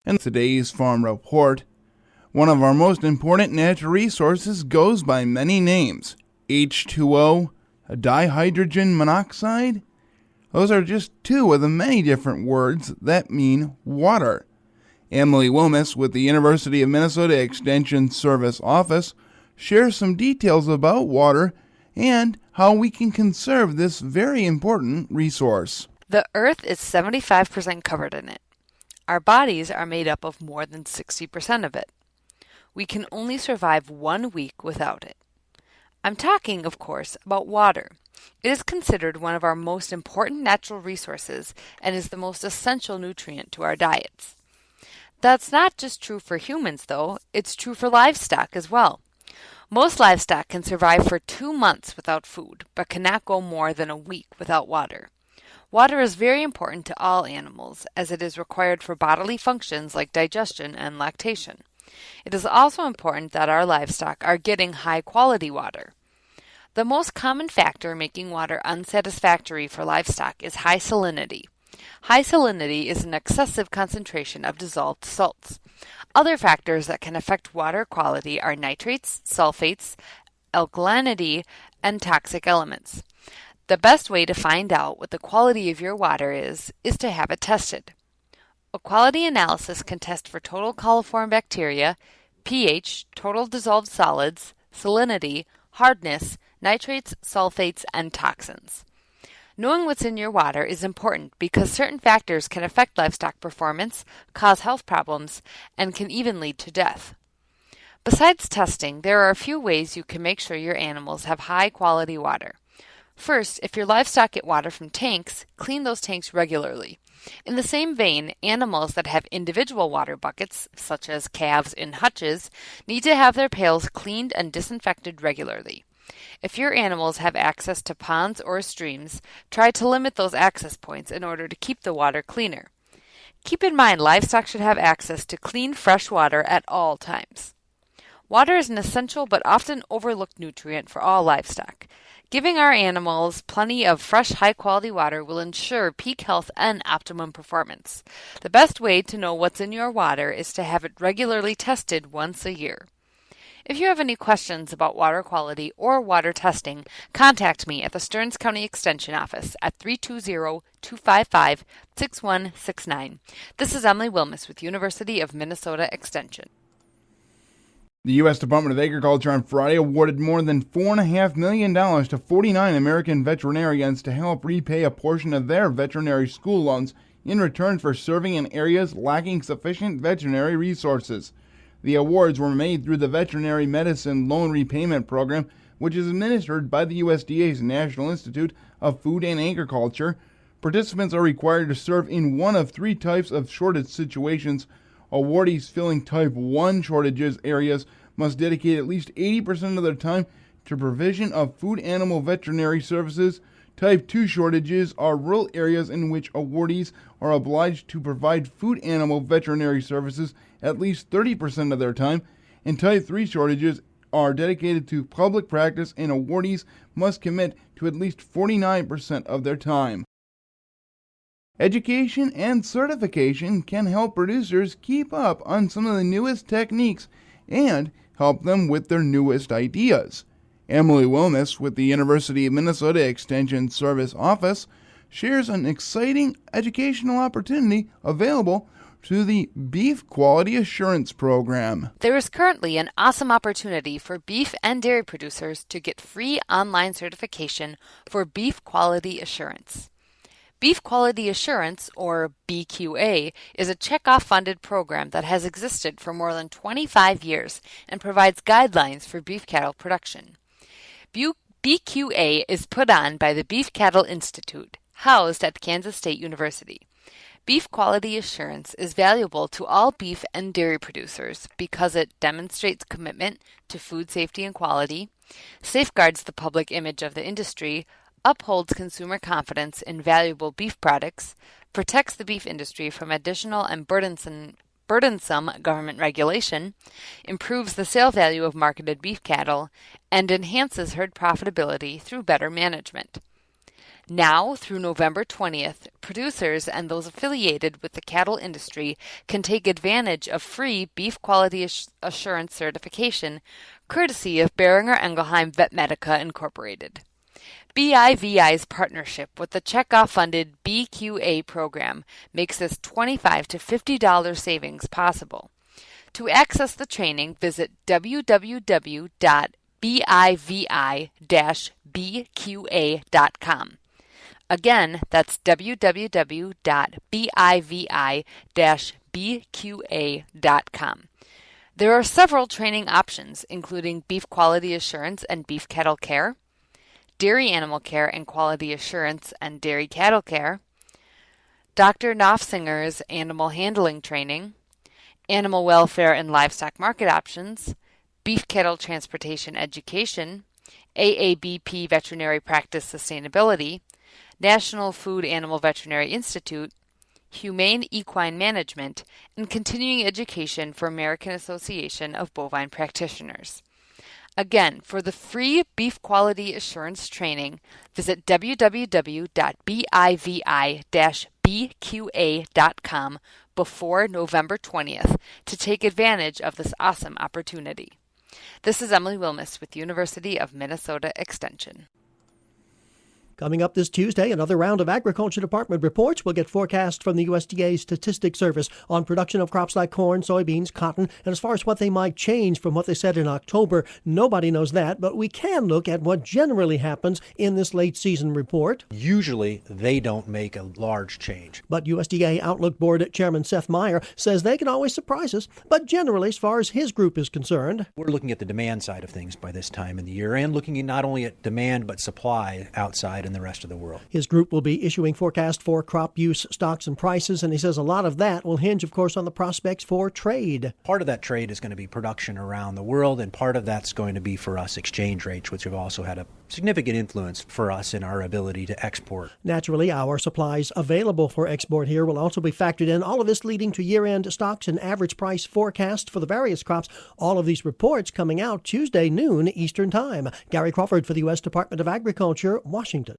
And today's Farm Report, one of our most important natural resources goes by many names. H2O, dihydrogen monoxide. Those are just two of the many different words that mean water. Emily Wilmes with the University of Minnesota Extension Service Office shares some details about water and how we can conserve this very important resource. The Earth is 75% covered in it. Our bodies are made up of more than 60% of it. We can only survive 1 week without it. I'm talking, of course, about water. It is considered one of our most important natural resources and is the most essential nutrient to our diets. That's not just true for humans, though. It's true for livestock as well. Most livestock can survive for 2 months without food, but cannot go more than a week without water. Water is very important to all animals, as it is required for bodily functions like digestion and lactation. It is also important that our livestock are getting high-quality water. The most common factor making water unsatisfactory for livestock is high salinity. High salinity is an excessive concentration of dissolved salts. Other factors that can affect water quality are nitrates, sulfates, alkalinity, and toxic elements. The best way to find out what the quality of your water is to have it tested. A quality analysis can test for total coliform bacteria, pH, total dissolved solids, salinity, hardness, nitrates, sulfates, and toxins. Knowing what's in your water is important because certain factors can affect livestock performance, cause health problems, and can even lead to death. Besides testing, there are a few ways you can make sure your animals have high-quality water. First, if your livestock get water from tanks, clean those tanks regularly. In the same vein, animals that have individual water buckets, such as calves in hutches, need to have their pails cleaned and disinfected regularly. If your animals have access to ponds or streams, try to limit those access points in order to keep the water cleaner. Keep in mind, livestock should have access to clean, fresh water at all times. Water is an essential but often overlooked nutrient for all livestock. Giving our animals plenty of fresh, high-quality water will ensure peak health and optimum performance. The best way to know what's in your water is to have it regularly tested once a year. If you have any questions about water quality or water testing, contact me at the Stearns County Extension Office at 320-255-6169. This is Emily Wilmes with University of Minnesota Extension. The U.S. Department of Agriculture on Friday awarded more than $4.5 million to 49 American veterinarians to help repay a portion of their veterinary school loans in return for serving in areas lacking sufficient veterinary resources. The awards were made through the Veterinary Medicine Loan Repayment Program, which is administered by the USDA's National Institute of Food and Agriculture. Participants are required to serve in one of 3 types of shortage situations. Awardees filling Type 1 shortages areas must dedicate at least 80% of their time to provision of food animal veterinary services. Type 2 shortages are rural areas in which awardees are obliged to provide food animal veterinary services at least 30% of their time. And Type 3 shortages are dedicated to public practice, and awardees must commit to at least 49% of their time. Education and certification can help producers keep up on some of the newest techniques and help them with their newest ideas. Emily Wilmes with the University of Minnesota Extension Service Office shares an exciting educational opportunity available to the Beef Quality Assurance Program. There is currently an awesome opportunity for beef and dairy producers to get free online certification for beef quality assurance. Beef Quality Assurance, or BQA, is a checkoff-funded program that has existed for more than 25 years and provides guidelines for beef cattle production. BQA is put on by the Beef Cattle Institute, housed at Kansas State University. Beef Quality Assurance is valuable to all beef and dairy producers because it demonstrates commitment to food safety and quality, safeguards the public image of the industry, upholds consumer confidence in valuable beef products, protects the beef industry from additional and burdensome government regulation, improves the sale value of marketed beef cattle, and enhances herd profitability through better management. Now, through November 20th, producers and those affiliated with the cattle industry can take advantage of free beef quality assurance certification, courtesy of Boehringer Ingelheim Vetmedica Incorporated. BIVI's partnership with the Checkoff-funded BQA program makes this $25 to $50 savings possible. To access the training, visit www.bivi-bqa.com. Again, that's www.bivi-bqa.com. There are several training options, including beef quality assurance and beef cattle care, dairy animal care and quality assurance and dairy cattle care, Dr. Knopfsinger's animal handling training, animal welfare and livestock market options, beef cattle transportation education, AABP veterinary practice sustainability, National Food Animal Veterinary Institute, Humane Equine Management, and continuing education for American Association of Bovine Practitioners. Again, for the free beef quality assurance training, visit www.bivi-bqa.com before November 20th to take advantage of this awesome opportunity. This is Emily Wilmus with University of Minnesota Extension. Coming up this Tuesday, another round of Agriculture Department reports. We'll get forecasts from the USDA Statistics Service on production of crops like corn, soybeans, cotton, and as far as what they might change from what they said in October, nobody knows that, but we can look at what generally happens in this late season report. Usually, they don't make a large change. But USDA Outlook Board Chairman Seth Meyer says they can always surprise us, but generally, as far as his group is concerned, we're looking at the demand side of things by this time in the year and looking at not only at demand but supply outside in the rest of the world. His group will be issuing forecasts for crop use, stocks, and prices, and he says a lot of that will hinge, of course, on the prospects for trade. Part of that trade is going to be production around the world, and part of that's going to be for us exchange rates, which have also had a significant influence for us in our ability to export. Naturally, our supplies available for export here will also be factored in. All of this leading to year-end stocks and average price forecast for the various crops. All of these reports coming out Tuesday noon Eastern Time. Gary Crawford for the U.S. Department of Agriculture, Washington.